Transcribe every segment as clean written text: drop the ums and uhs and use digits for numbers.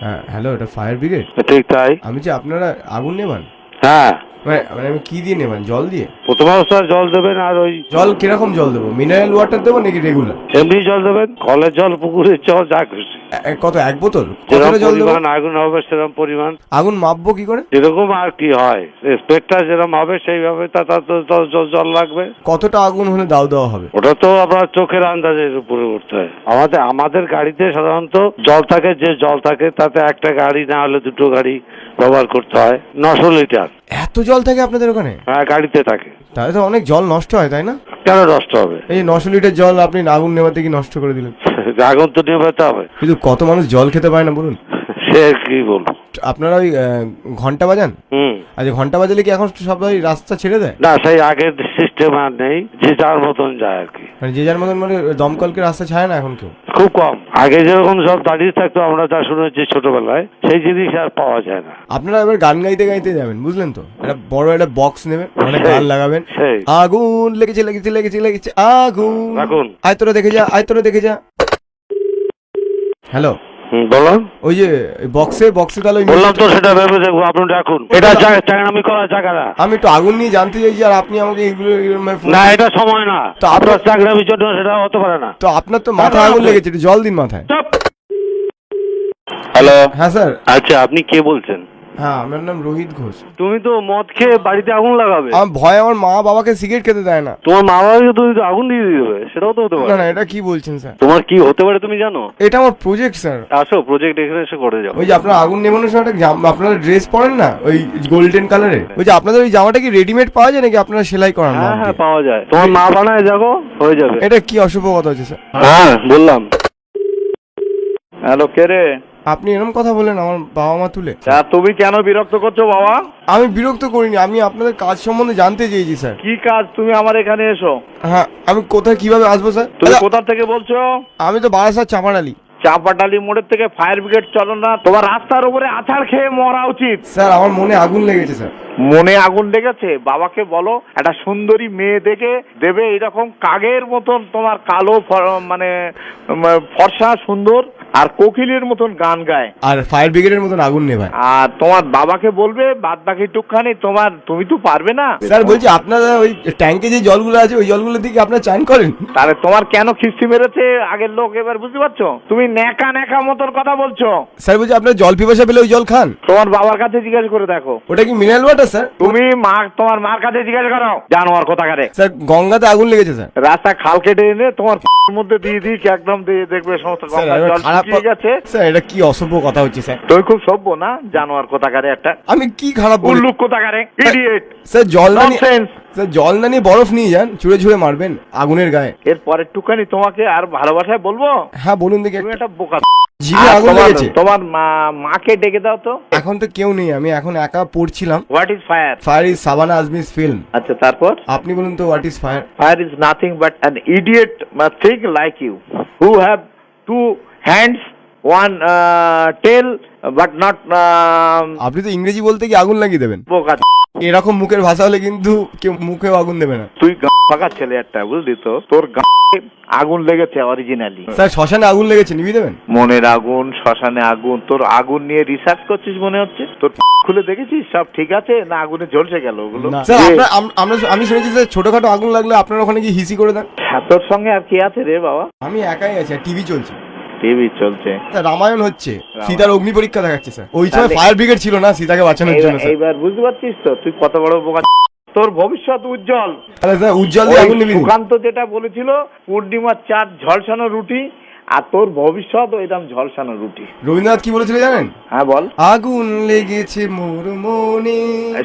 হ্যাঁ হ্যালো, এটা fire brigade? ঠিক তাই। আমি যে আপনারা আগুন নেবান? হ্যাঁ, মানে আমি কি দিয়ে নেবান? জল দিয়ে? প্রথম অবস্থায় জল দেবেন। আর ওই জল কিরকম জল দেবো? মিনারেল ওয়াটার দেবো নাকি রেগুলার? এমনি জল দেবেন, কলের জল, পুকুরের জল, যা খুশি। কত, এক বোতল? যেরকম কতটা জল দেবো? পরিমাণ আগুন হবে সেরকম পরিমাণ। আগুন মাপবো কি করে? যেরকম আর কি হয়, স্পেকটা যেরকম হবে সেইভাবে জল লাগবে। কতটা আগুন হলে দাও দেওয়া হবে? ওটা তো আপনার চোখের আন্দাজের উপরে উঠতে হয়। আমাদের গাড়িতে সাধারণত জল থাকে, যে জল থাকে তাতে একটা গাড়ি না হলে দুটো গাড়ি ব্যবহার করতে হয়। 900 লিটার। এত জল থাকে আপনাদের ওখানে? হ্যাঁ, গাড়িতে থাকে। তাহলে তো অনেক জল নষ্ট হয়, তাই না? কেন নষ্ট হবে? এই 900 লিটার জল আপনি আগুন নেভাতে কি নষ্ট করে দিলেন? আগুন তো নেভাতে হবে। কিন্তু কত মানুষ জল খেতে পারে না বলুন? সে কি বলবো। আপনারা ওই ঘন্টা বাজান? আচ্ছা, ঘন্টা বাজালে কি এখন সবাই রাস্তা ছেড়ে দেয়? না, সেই আগের সিস্টেম আর নেই, যে যার মতন যায় আর কি। মানে যে যার মতন, মানে দমকলকে রাস্তা ছাড়ে না এখন কেউ? খুব কম। আগে যেরকম সব দাঁড়িয়ে থাকতো, আমরা যা শুনেছি ছোটবেলায়, সেই জিনিস আর পাওয়া যায় না। আপনারা এবার গান গাইতে গাইতে যাবেন, বুঝলেন তো? একটা বড় একটা বক্স নেবেন, অনেক গান লাগাবেন। আগুন লেগেছে লেগেছে লেগেছে লেগেছে আগুন, রাখুন। আয় তোরা দেখে যা, আয় তোরা দেখে যা। হ্যালো, বলো। ওই যে বক্সে তাহলে বললাম তো, সেটা ভেবে দেখবো। আপনি রাখুন। এটা চাকরামি করার জায়গা না। আমি একটু আগুন নিয়ে জানতে চাইছি, আর আপনি আমাকে এইগুলো না, এটা সময় না। তো আপনার চাকরামির জন্য সেটা হতে পারে না। তো আপনার তো মাথায় আগুন লেগেছে, একটু জল দিন মাথায়। হ্যালো। হ্যাঁ স্যার। আচ্ছা, আপনি কে বলছেন? হ্যাঁ, আমার নাম রোহিত ঘোষ। তুমি তো মদ খেয়ে বাড়িতে আগুন লাগাবে? আমার ভয়, আমার মা বাবাকে সিগারেট খেতে দেয় না। তোমার মা বাবাকে তুমি তো আগুন দিয়ে দিবে, সেটাও তো হতে পারে। না না, এটা কি বলছেন স্যার? তোমার কি হতে পারে তুমি জানো? এটা আমার প্রজেক্ট স্যার। আসো, প্রজেক্ট এখানে এসে করে যাও। ওই যে আপনারা আগুন নেভানোর সময় আপনারা ড্রেস পরেন না, ওই গোল্ডেন কালারের, ওই যে আপনাদের ওই জামাটা কি রেডিমেড পাওয়া যায় নাকি আপনারা সেলাই করান? হ্যাঁ হ্যাঁ, পাওয়া যায়। তোমার মা বানায়, যাবো, হয়ে যাবে। এটা কি অশুভ কথা হচ্ছে স্যার? হ্যাঁ, বললাম। হ্যালো, কে রে? আপনি এরকম কথা বলেন আমার বাবা মা তুলে? তুমি কেন বিরক্ত করছো বাবা? আমি বিরক্ত করিনি, আমি আপনাদের কাজ সম্বন্ধে জানতে চেয়েছি স্যার। কি কাজ? তুমি আমার এখানে এসো। হ্যাঁ, আমি কোথায় কিভাবে আসবো স্যার? তুমি কোথা থেকে বলছো? আমি তো বারাসাত চাপাডালি। চাপাটালি মোড়ের থেকে ফায়ার ব্রিগেড চলো না? তোমার রাস্তার উপরে আছাড় খেয়ে মরা উচিত। স্যার, আমার মনে আগুন লেগেছে স্যার। মনে আগুন লেগেছে? বাবাকে বলো একটা সুন্দরী মেয়ে দেখে দেবে, এরকম কাগের মতন তোমার কালো মানে ফর্সা সুন্দর, আর কোকিলের মতন গান গায়, আর ফায়ার ব্রিগেডের মতন আগুন নেভায়। আর তোমার বাবাকে বলবে বাদ বাকি টুকখানি তুমি তো পারবে না। স্যার বলছি, আপনারা ওই ট্যাঙ্কে যে জলগুলো আছে ওই জলগুলো দিকে আপনারা চান করেন? তাহলে তোমার কেন খিস্তি মেরেছে আগের লোক, এবার বুঝতে পারছো? তুমি ন্যাকা ন্যাকা মতন কথা বলছো। স্যার বলছি, আপনার জল পিপাসা পেলে ওই জল খান? তোমার বাবার কাছে জিজ্ঞাসা করে দেখো। ওটা কি মিনারেল ওয়াটার স্যার? তুমি তোমার মার কাছে জিজ্ঞাসা করো। জানোয়ার কোথাকারে। স্যার, গঙ্গাতে আগুন লেগেছে স্যার। রাস্তা খাল কেটে এনে তোমার মধ্যে দিয়ে একদম দিয়ে দেখবে সমস্ত গঙ্গার জল শুকিয়ে গেছে। স্যার, এটা কি অসভ্য কথা হচ্ছে স্যার? তুই খুব সভ্য না? জানোয়ার কোথাকারে একটা। আমি কি খারাপ বলি? উল্লুক কোথাকারে, ইডিয়েট। স্যার, জল না নিয়ে, ননসেন্স। স্যার জল না নিয়ে বরফ নিয়ে যান, ছুঁড়ে ছুঁড়ে মারবেন আগুনের গায়ে। এর পরের টুকানি তোমাকে আর ভালোবাসায় বলবো? হ্যাঁ বলুন দেখি। তুমি একটা বোকা। জিভে আগুন লেগেছে। তোমার মাকে ডেকে দাও তো। এখন তো কেউ নেই, আমি এখন একা পড়ছিলাম। What is fire? Fire is Shabana Azmi's film. আচ্ছা, তারপর? আপনি বলুন তো, what is fire? Fire is nothing but an idiot thing like you, who have two hands, one tail, but not. আপনি তো ইংরেজি বলতে কি আগুন লাগিয়ে দেবেন? বোকা। এরকম মুখের ভাষা হলে কিন্তু কেউ মুখেও আগুন দেবে না। তুই ফাঁকা ছেলে একটা, বুঝলি তো? তোর আগুন লেগেছে অরিজিনালি। স্যার, শ্মশানে আগুন লেগেছে, নিবি দেবেন? মনের আগুন, শ্মশানে আগুন। তোর আগুন নিয়ে রিসার্চ করছিস মনে হচ্ছে। তোর খুলে দেখেছিস সব ঠিক আছে না? আগুনে ঝলসে গেল ওগুলো। স্যার, আমি শুনেছি স্যার, ছোটখাটো আগুন লাগলে আপনার ওখানে কি হিসি করে দেন? তোর সঙ্গে আর কি আছে রে বাবা? আমি একাই আছি, টিভি চলছে। টিভি চলছে? স্যার, রামায়ণ হচ্ছে, সীতার অগ্নি পরীক্ষা দেখাচ্ছে স্যার। ওই সময় ফায়ার ব্রিগেড ছিল না সীতাকে বাঁচানোর জন্য। এইবার বুঝতে পারছিস তো তুই কত বড় বোকা? তোর ভবিষ্যৎ উজ্জ্বল। তাহলে স্যার, উজ্জ্বল দিয়ে আগুন নিবি? সুকান্ত যেটা বলেছিল, পূর্ণিমার চাঁদ ঝলসানো রুটি, আর তোর ভবিষ্যৎ ওইরকম ঝলসানো রুটি। রবীন্দ্রনাথ কি বলেছিল জানেন? হ্যাঁ বল। আগুন লেগেছে মোর মনে।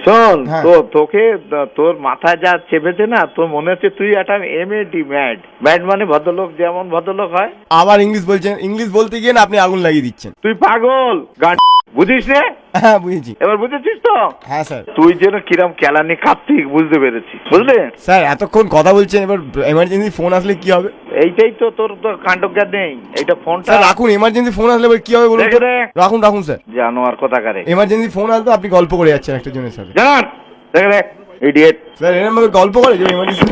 শোন, হ্যাঁ। তোকে তোর মাথায় যা চেপেছে না, তোর মনে হচ্ছে তুই একটা এমএডি ম্যাড। ম্যাড মানে ভদ্রলোক, যেমন ভদ্রলোক হয়। আবার ইংলিশ বলছেন, ইংলিশ বলতে গিয়ে না আপনি আগুন লাগিয়ে দিচ্ছেন। তুই পাগল গান, বুঝিস নে? হ্যাঁ বুঝেছি। এবার বুঝেছিস তো? হ্যাঁ স্যার। তুই যেন কিরম কেলানি কার্তিক বুঝতে পেরেছি, বুঝলে? স্যার, এতক্ষণ কথা বলছেন, এবার এমার্জেন্সি ফোন আসলে কি হবে? এইটাই তো তোর কাণ্ডজ্ঞান নেই। এইটা ফোনটা স্যার রাখুন, এমার্জেন্সি ফোন আসলে এবার কি হবে বলুন? রাখুন রাখুন স্যার। জানোয়ার কোথাকারে। এমার্জেন্সি ফোন আসবে, আপনি গল্প করে যাচ্ছেন একটা জনের সাথে। জানার দেখে ইডিয়েট। স্যার, এরকম ভাবে গল্প করে যে এমার্জেন্সি